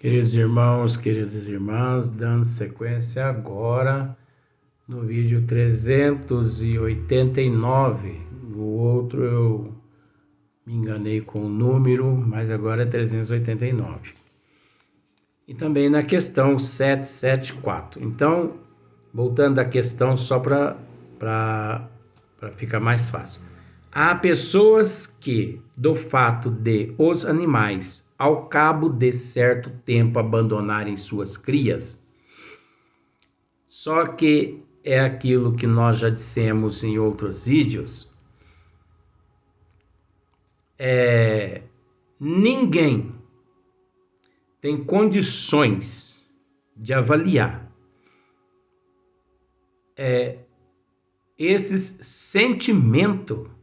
Queridos irmãos, queridas irmãs, dando sequência agora no vídeo 389. No outro eu me enganei com o número, mas agora é 389. E também na questão 774. Então, voltando à questão só para ficar mais fácil. Há pessoas que, do fato de os animais, ao cabo de certo tempo, abandonarem suas crias, só que é aquilo que nós já dissemos em outros vídeos, ninguém tem condições de avaliar esses sentimentos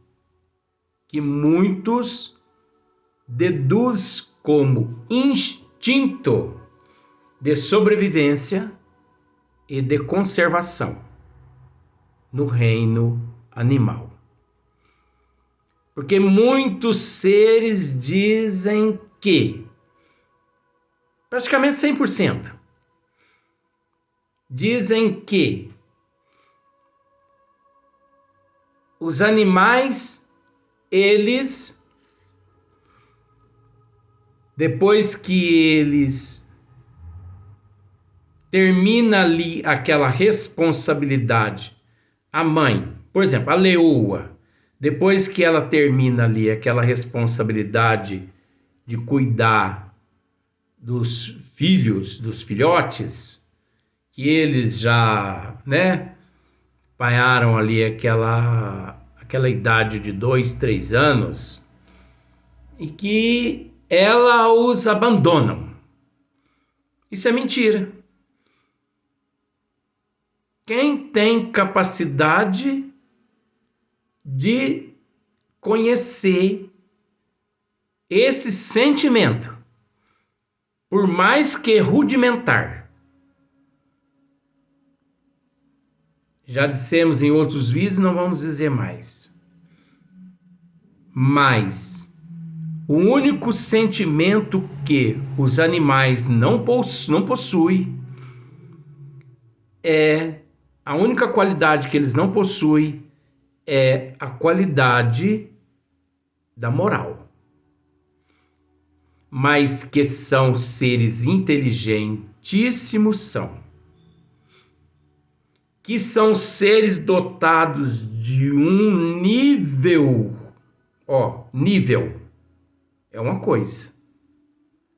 que muitos deduz como instinto de sobrevivência e de conservação no reino animal. Porque muitos seres dizem que, praticamente 100%, dizem que os animais, eles, depois que eles termina ali aquela responsabilidade, a mãe, por exemplo, a leoa, depois que ela termina ali aquela responsabilidade de cuidar dos filhos, dos filhotes, que eles já, apanharam ali aquela idade de 2, 3 anos, e que ela os abandonam. Isso é mentira. Quem tem capacidade de conhecer esse sentimento, por mais que rudimentar, já dissemos em outros vídeos, não vamos dizer mais, mas o único sentimento que os animais não possuem a única qualidade que eles não possuem é a qualidade da moral. Mas que são seres inteligentíssimos, que são seres dotados de um nível. Nível é uma coisa.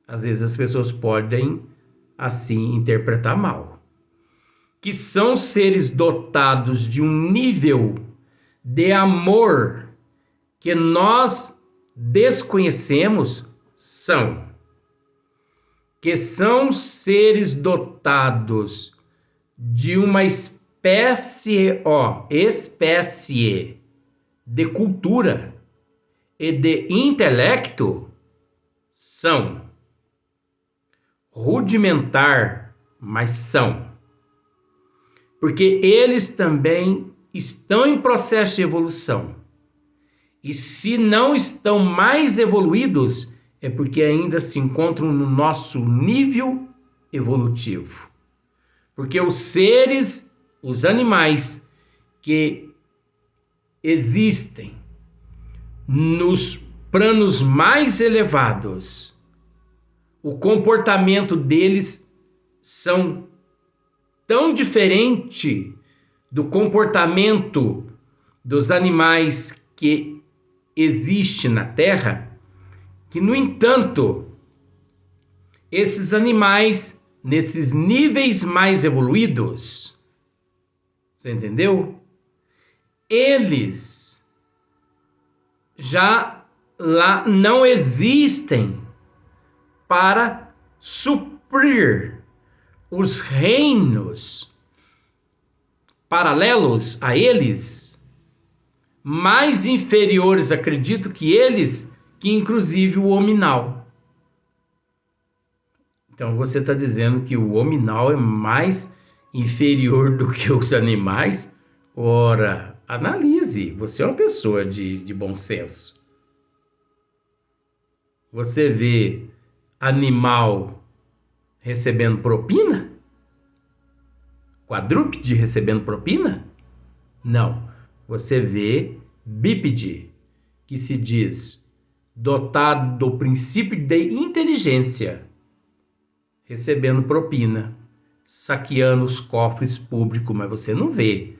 Às vezes as pessoas podem assim interpretar mal. Que são seres dotados de um nível de amor que nós desconhecemos, que são seres dotados de uma espécie de cultura e de intelecto, são rudimentar, mas são. Porque eles também estão em processo de evolução. E se não estão mais evoluídos, é porque ainda se encontram no nosso nível evolutivo. Porque os seres, os animais que existem nos planos mais elevados, o comportamento deles são tão diferente do comportamento dos animais que existe na Terra, que, no entanto, esses animais, nesses níveis mais evoluídos, você entendeu? Eles já lá não existem para suprir os reinos paralelos a eles, mais inferiores, acredito que eles, que inclusive o hominal. Então você está dizendo que o hominal é mais inferior do que os animais? Ora, analise, você é uma pessoa de bom senso. Você vê animal recebendo propina? Quadrúpede recebendo propina? Não. Você vê bípede, que se diz dotado do princípio de inteligência, recebendo propina, saqueando os cofres públicos, mas você não vê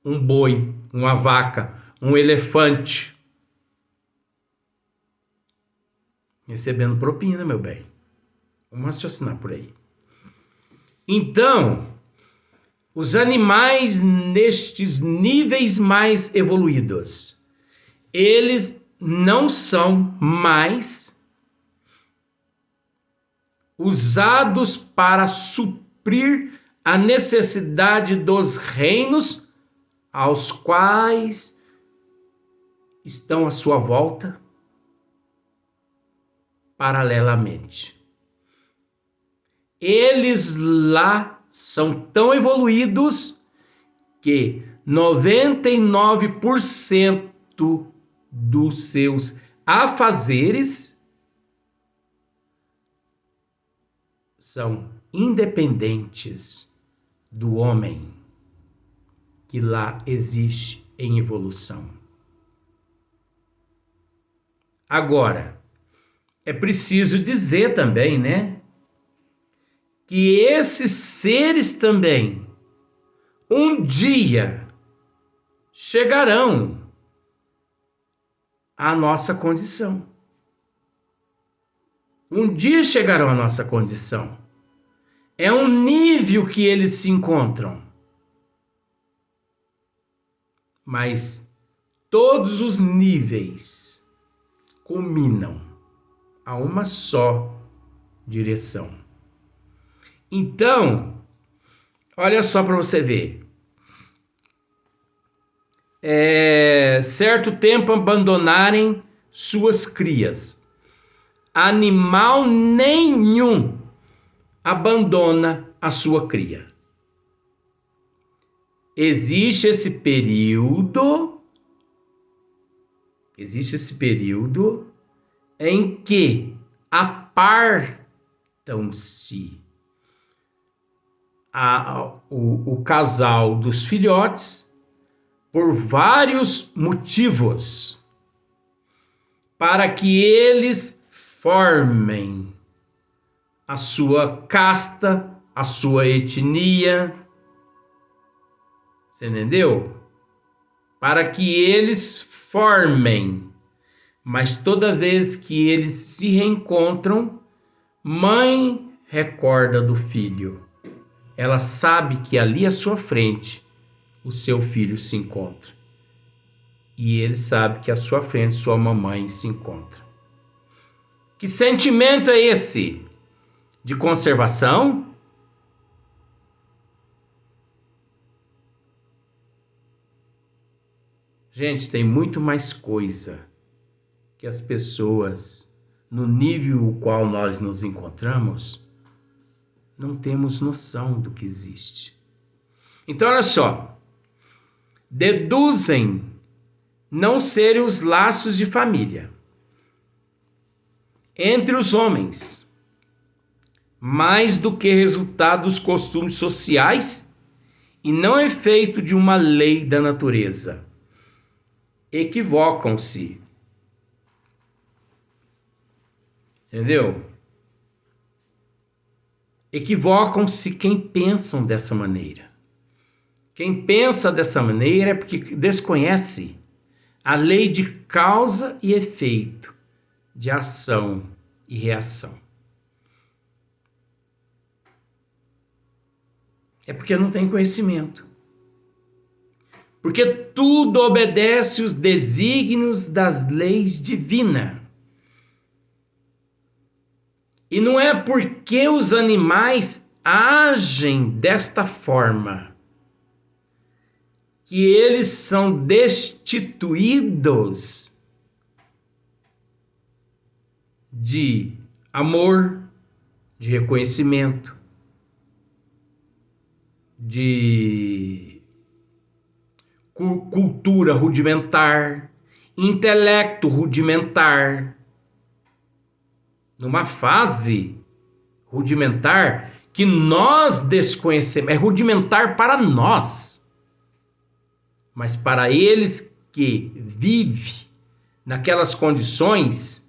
um boi, uma vaca, um elefante recebendo propina, meu bem. Vamos raciocinar por aí. Então, os animais nestes níveis mais evoluídos, eles não são mais usados para suprir a necessidade dos reinos aos quais estão à sua volta paralelamente. Eles lá são tão evoluídos que 99% dos seus afazeres são independentes do homem que lá existe em evolução. Agora, é preciso dizer também, né, que esses seres também um dia chegarão à nossa condição. Um dia chegarão à nossa condição. É um nível que eles se encontram. Mas todos os níveis culminam a uma só direção. Então, olha só para você ver. Certo tempo abandonarem suas crias. Animal nenhum abandona a sua cria. Existe esse período em que apartam-se o casal dos filhotes por vários motivos, para que eles formem a sua casta, a sua etnia. Você entendeu? Para que eles formem. Mas toda vez que eles se reencontram, mãe recorda do filho. Ela sabe que ali à sua frente o seu filho se encontra. E ele sabe que à sua frente sua mamãe se encontra. Que sentimento é esse? De conservação? Gente, tem muito mais coisa que as pessoas, no nível no qual nós nos encontramos, não temos noção do que existe. Então, olha só. Deduzem não serem os laços de família entre os homens, mais do que resultado dos costumes sociais e não efeito de uma lei da natureza. Equivocam-se. Entendeu? Equivocam-se quem pensam dessa maneira. Quem pensa dessa maneira é porque desconhece a lei de causa e efeito, de ação e reação. É porque não tem conhecimento. Porque tudo obedece os desígnios das leis divinas. E não é porque os animais agem desta forma que eles são destituídos de amor, de reconhecimento, de cultura rudimentar, intelecto rudimentar, numa fase rudimentar que nós desconhecemos, é rudimentar para nós. Mas para eles que vivem naquelas condições,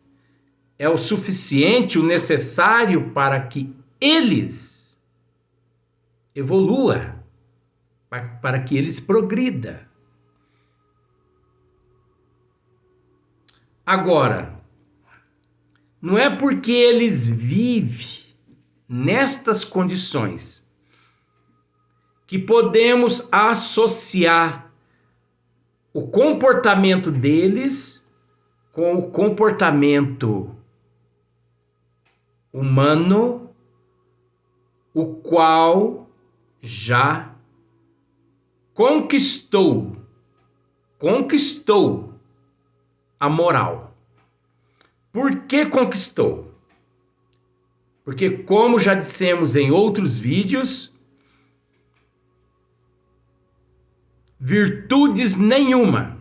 é o suficiente, o necessário para que eles evoluam, para que eles progridam. Agora, não é porque eles vivem nestas condições que podemos associar o comportamento deles com o comportamento humano, o qual já conquistou a moral. Por que conquistou? Porque, como já dissemos em outros vídeos, virtudes nenhuma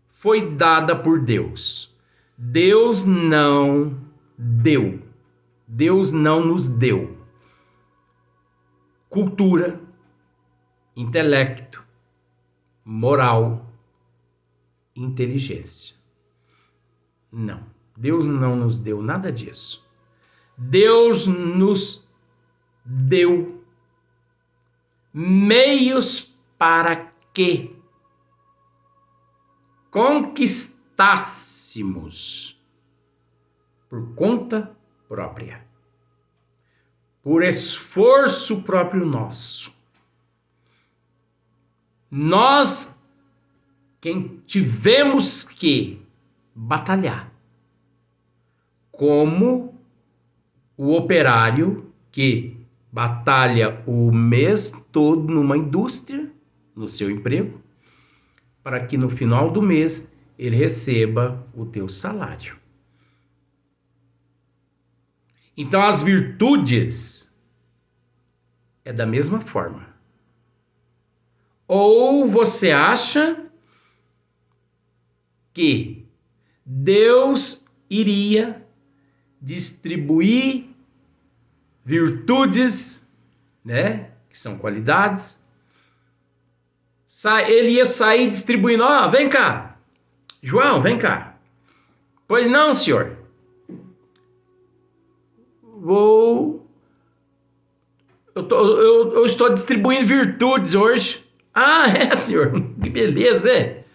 foi dada por Deus. Deus não deu. Deus não nos deu cultura, intelecto, moral, inteligência. Não. Deus não nos deu nada disso. Deus nos deu meios para que conquistássemos por conta própria, por esforço próprio nosso. Nós, quem tivemos que batalhar, como o operário que batalha o mês todo numa indústria, no seu emprego, para que no final do mês ele receba o teu salário. Então as virtudes é da mesma forma. Ou você acha que Deus iria distribuir virtudes, né, que são qualidades, ele ia sair distribuindo, vem cá, João, vem cá. Pois não, senhor. Eu estou distribuindo virtudes hoje. Senhor, que beleza, é?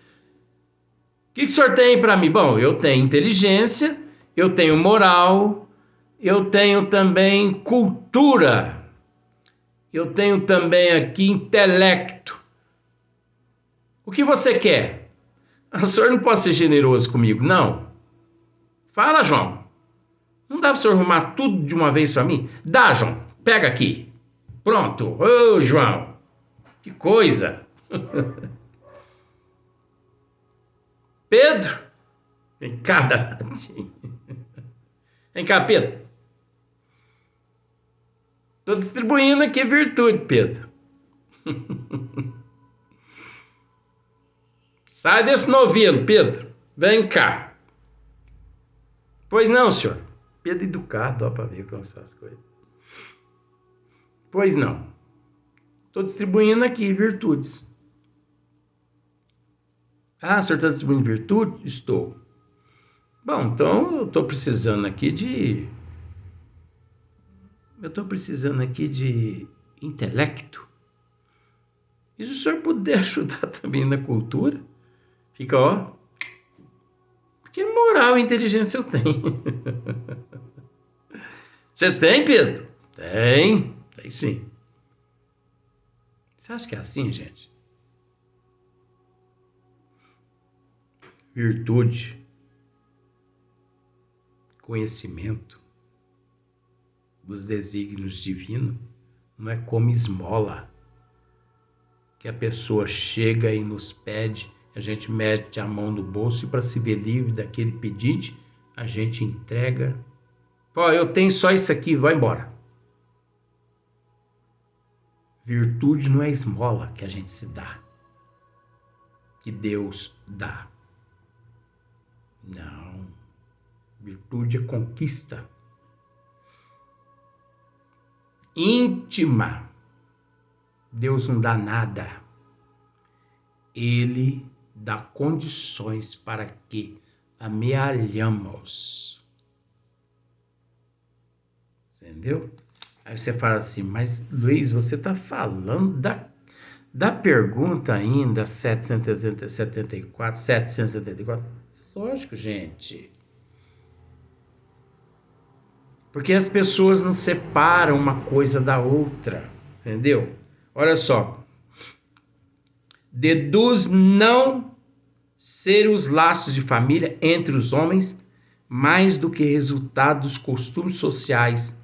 O que o senhor tem para mim? Bom, eu tenho inteligência, eu tenho moral, eu tenho também cultura, eu tenho também aqui intelecto. O que você quer? O senhor não pode ser generoso comigo, não? Fala, João. Não dá para o senhor arrumar tudo de uma vez para mim? Dá, João. Pega aqui. Pronto. Ô, João. Que coisa. Pedro. Vem cá, danadinho. Vem cá, Pedro. Estou distribuindo aqui virtude, Pedro. Sai desse novelo, Pedro. Vem cá. Pois não, senhor. Pedro educado, para ver como são as coisas. Pois não. Estou distribuindo aqui virtudes. O senhor está distribuindo virtude? Estou. Bom, então eu estou precisando aqui de... intelecto. E se o senhor puder ajudar também na cultura, fica, porque moral e inteligência eu tenho. Você tem, Pedro? Tem sim. Você acha que é assim, gente? Virtude, conhecimento dos desígnios divinos não é como esmola que a pessoa chega e nos pede, a gente mete a mão no bolso e para se ver livre daquele pedinte, a gente entrega. Eu tenho só isso aqui, vai embora. Virtude não é esmola que a gente se dá, que Deus dá. Não. Virtude é conquista. íntima. Deus não dá nada. Ele dá condições para que amealhamos. Entendeu? Aí você fala assim, mas Luiz, você está falando da pergunta ainda 774. Lógico, gente. Porque as pessoas não separam uma coisa da outra, entendeu? Olha só. Deduz não ser os laços de família entre os homens mais do que resultado dos costumes sociais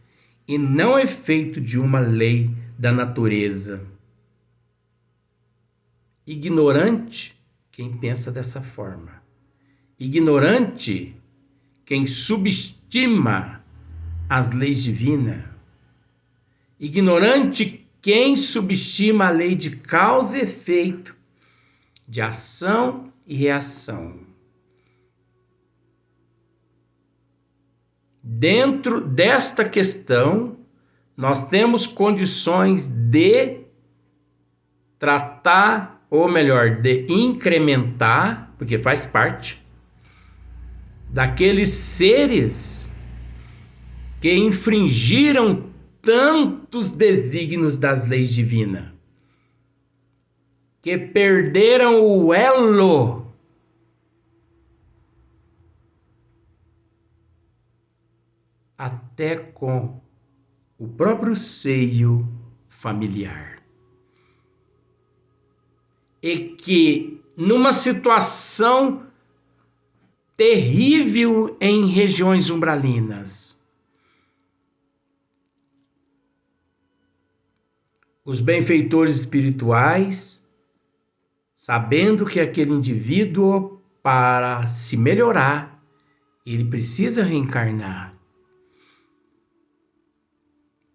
e não efeito de uma lei da natureza. Ignorante quem pensa dessa forma. Ignorante quem subestima as leis divinas. Ignorante quem subestima a lei de causa e efeito, de ação e reação. Dentro desta questão, nós temos condições de tratar, ou melhor, de incrementar, porque faz parte, daqueles seres que infringiram tantos desígnios das leis divinas, que perderam o elo até com o próprio seio familiar. E que numa situação terrível em regiões umbralinas, os benfeitores espirituais, sabendo que aquele indivíduo, para se melhorar, ele precisa reencarnar.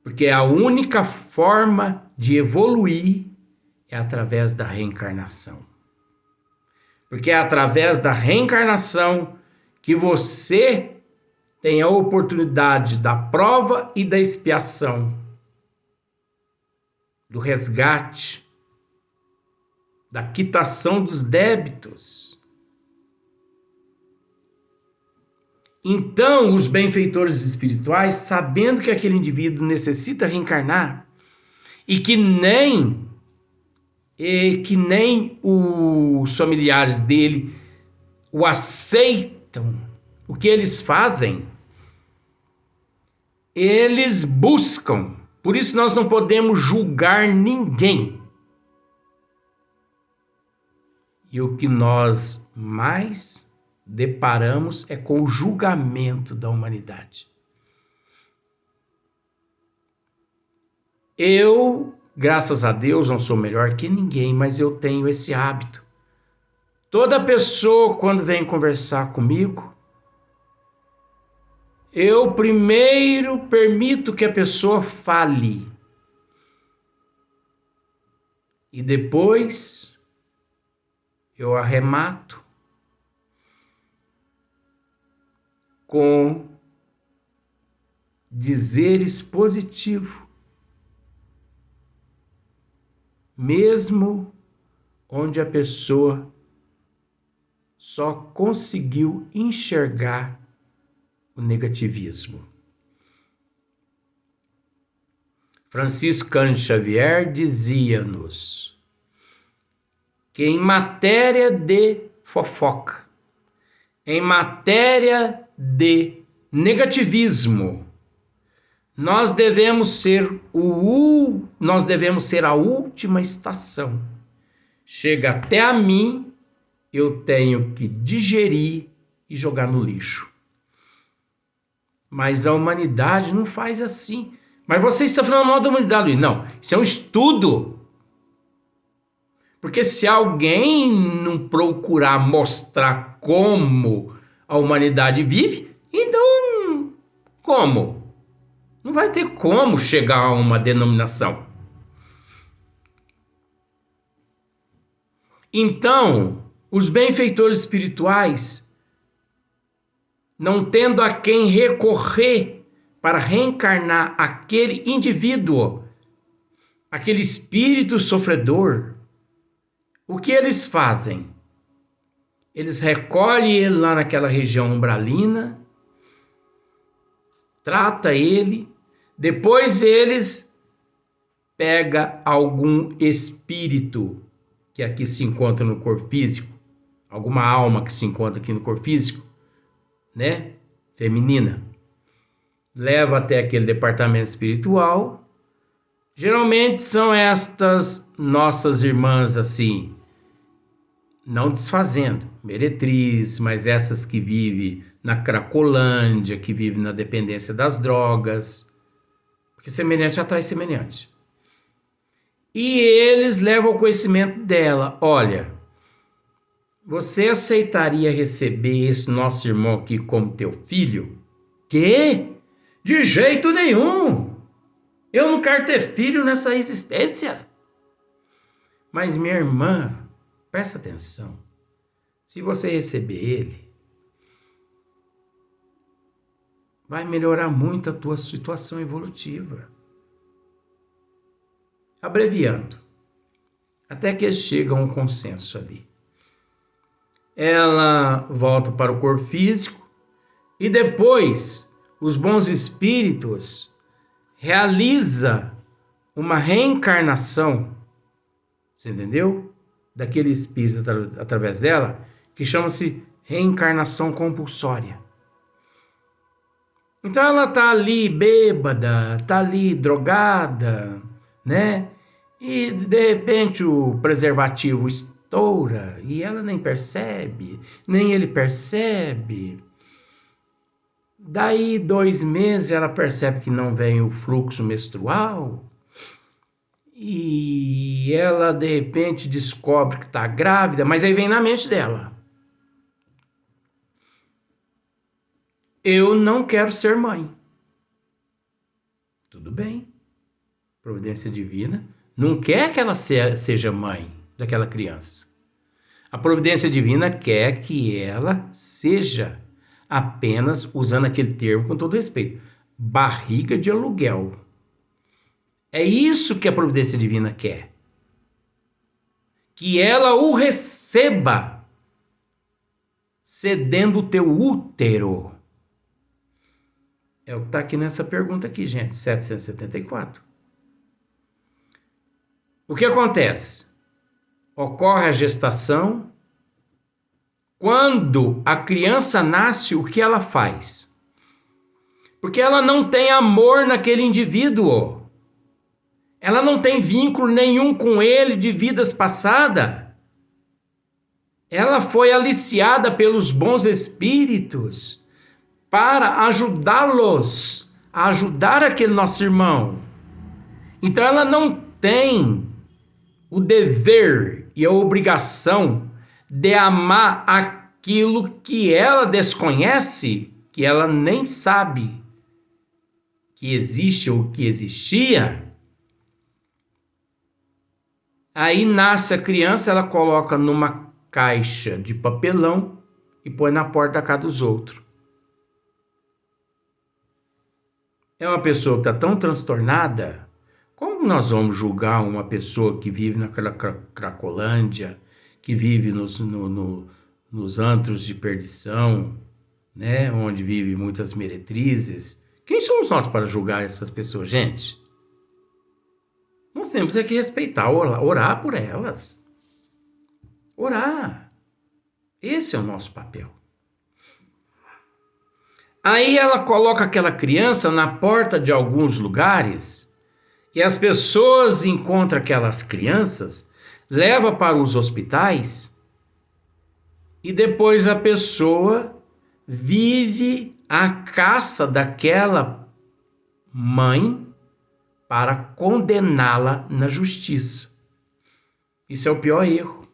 Porque a única forma de evoluir é através da reencarnação. Porque é através da reencarnação que você tem a oportunidade da prova e da expiação, do resgate, da quitação dos débitos. Então, os benfeitores espirituais, sabendo que aquele indivíduo necessita reencarnar e que nem os familiares dele o aceitam, o que eles fazem? Eles buscam. Por isso nós não podemos julgar ninguém. E o que nós mais deparamos é com o julgamento da humanidade. Eu, graças a Deus, não sou melhor que ninguém, mas eu tenho esse hábito. Toda pessoa, quando vem conversar comigo, eu primeiro permito que a pessoa fale. E depois eu arremato com dizeres positivos, mesmo onde a pessoa só conseguiu enxergar o negativismo. Francisco Cândido Xavier dizia-nos que em matéria de fofoca, em matéria de negativismo, nós devemos ser a última estação. Chega até a mim, eu tenho que digerir e jogar no lixo. Mas a humanidade não faz assim. Mas você está falando mal da humanidade, Luiz. Não, isso é um estudo. Porque se alguém não procurar mostrar como a humanidade vive, então como? Não vai ter como chegar a uma denominação. Então, os benfeitores espirituais, não tendo a quem recorrer para reencarnar aquele indivíduo, aquele espírito sofredor, o que eles fazem? Eles recolhem ele lá naquela região umbralina, trata ele, depois eles pegam algum espírito que aqui se encontra no corpo físico, alguma alma que se encontra aqui no corpo físico, né? Feminina. Leva até aquele departamento espiritual. Geralmente são estas nossas irmãs assim, não desfazendo, meretriz, mas essas que vivem na Cracolândia, que vivem na dependência das drogas, porque semelhante atrai semelhante. E eles levam o conhecimento dela. Olha, você aceitaria receber esse nosso irmão aqui como teu filho? Quê? De jeito nenhum! Eu não quero ter filho nessa existência. Mas minha irmã, presta atenção. Se você receber ele, vai melhorar muito a tua situação evolutiva. Abreviando, até que eles chegam a um consenso ali. Ela volta para o corpo físico e depois os bons espíritos realiza uma reencarnação, você entendeu? Daquele espírito através dela, que chama-se reencarnação compulsória. Então ela tá ali bêbada, tá ali drogada, né? E de repente o preservativo estoura e ela nem percebe, nem ele percebe. Daí 2 meses ela percebe que não vem o fluxo menstrual e ela de repente descobre que está grávida, mas aí vem na mente dela: eu não quero ser mãe. Tudo bem. Providência divina não quer que ela seja mãe daquela criança. A providência divina quer que ela seja apenas, usando aquele termo com todo respeito, barriga de aluguel. É isso que a providência divina quer. Que ela o receba cedendo o teu útero. É o que está aqui nessa pergunta aqui, gente, 774. O que acontece? Ocorre a gestação. Quando a criança nasce, o que ela faz? Porque ela não tem amor naquele indivíduo. Ela não tem vínculo nenhum com ele de vidas passadas. Ela foi aliciada pelos bons espíritos para ajudá-los, a ajudar aquele nosso irmão. Então ela não tem o dever e a obrigação de amar aquilo que ela desconhece, que ela nem sabe que existe ou que existia. Aí nasce a criança, ela coloca numa caixa de papelão e põe na porta da casa dos outros. É uma pessoa que está tão transtornada. Como nós vamos julgar uma pessoa que vive naquela Cracolândia, que vive nos antros de perdição, né, onde vivem muitas meretrizes? Quem somos nós para julgar essas pessoas, gente? Nós temos que respeitar, orar por elas. Orar. Esse é o nosso papel. Aí ela coloca aquela criança na porta de alguns lugares e as pessoas encontram aquelas crianças, leva para os hospitais e depois a pessoa vive a caça daquela mãe para condená-la na justiça. Isso é o pior erro.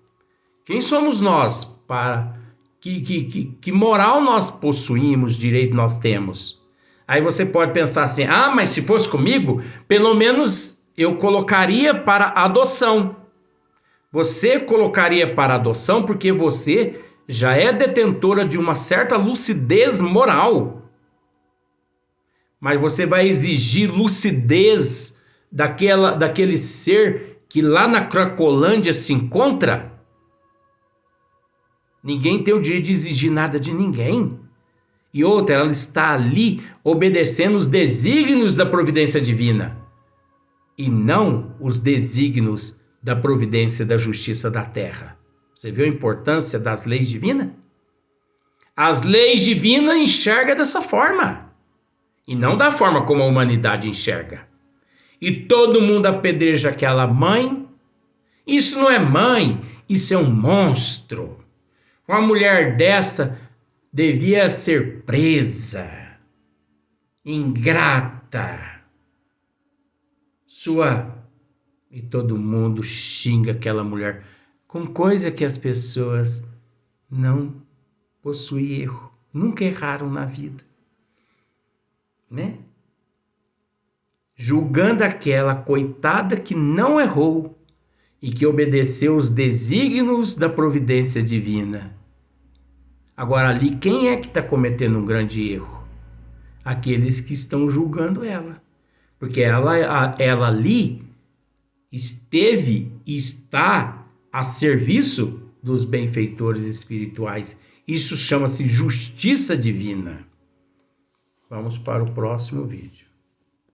Quem somos nós para que moral nós possuímos, direito nós temos? Aí você pode pensar assim: ah, mas se fosse comigo, pelo menos eu colocaria para adoção. Você colocaria para adoção porque você já é detentora de uma certa lucidez moral. mas você vai exigir lucidez daquele ser que lá na Cracolândia se encontra? Ninguém tem o direito de exigir nada de ninguém. E outra, ela está ali obedecendo os desígnios da providência divina e não os desígnios da providência da justiça da terra. Você viu a importância das leis divinas? As leis divinas enxergam dessa forma e não da forma como a humanidade enxerga. E todo mundo apedreja aquela mãe. Isso não é mãe, isso é um monstro. Uma mulher dessa devia ser presa, ingrata, E todo mundo xinga aquela mulher com coisa que as pessoas não possuem erro, nunca erraram na vida, né? Julgando aquela coitada que não errou e que obedeceu os desígnios da providência divina. Agora ali, quem é que está cometendo um grande erro? Aqueles que estão julgando ela. Porque ela ali esteve e está a serviço dos benfeitores espirituais. Isso chama-se justiça divina. Vamos para o próximo vídeo.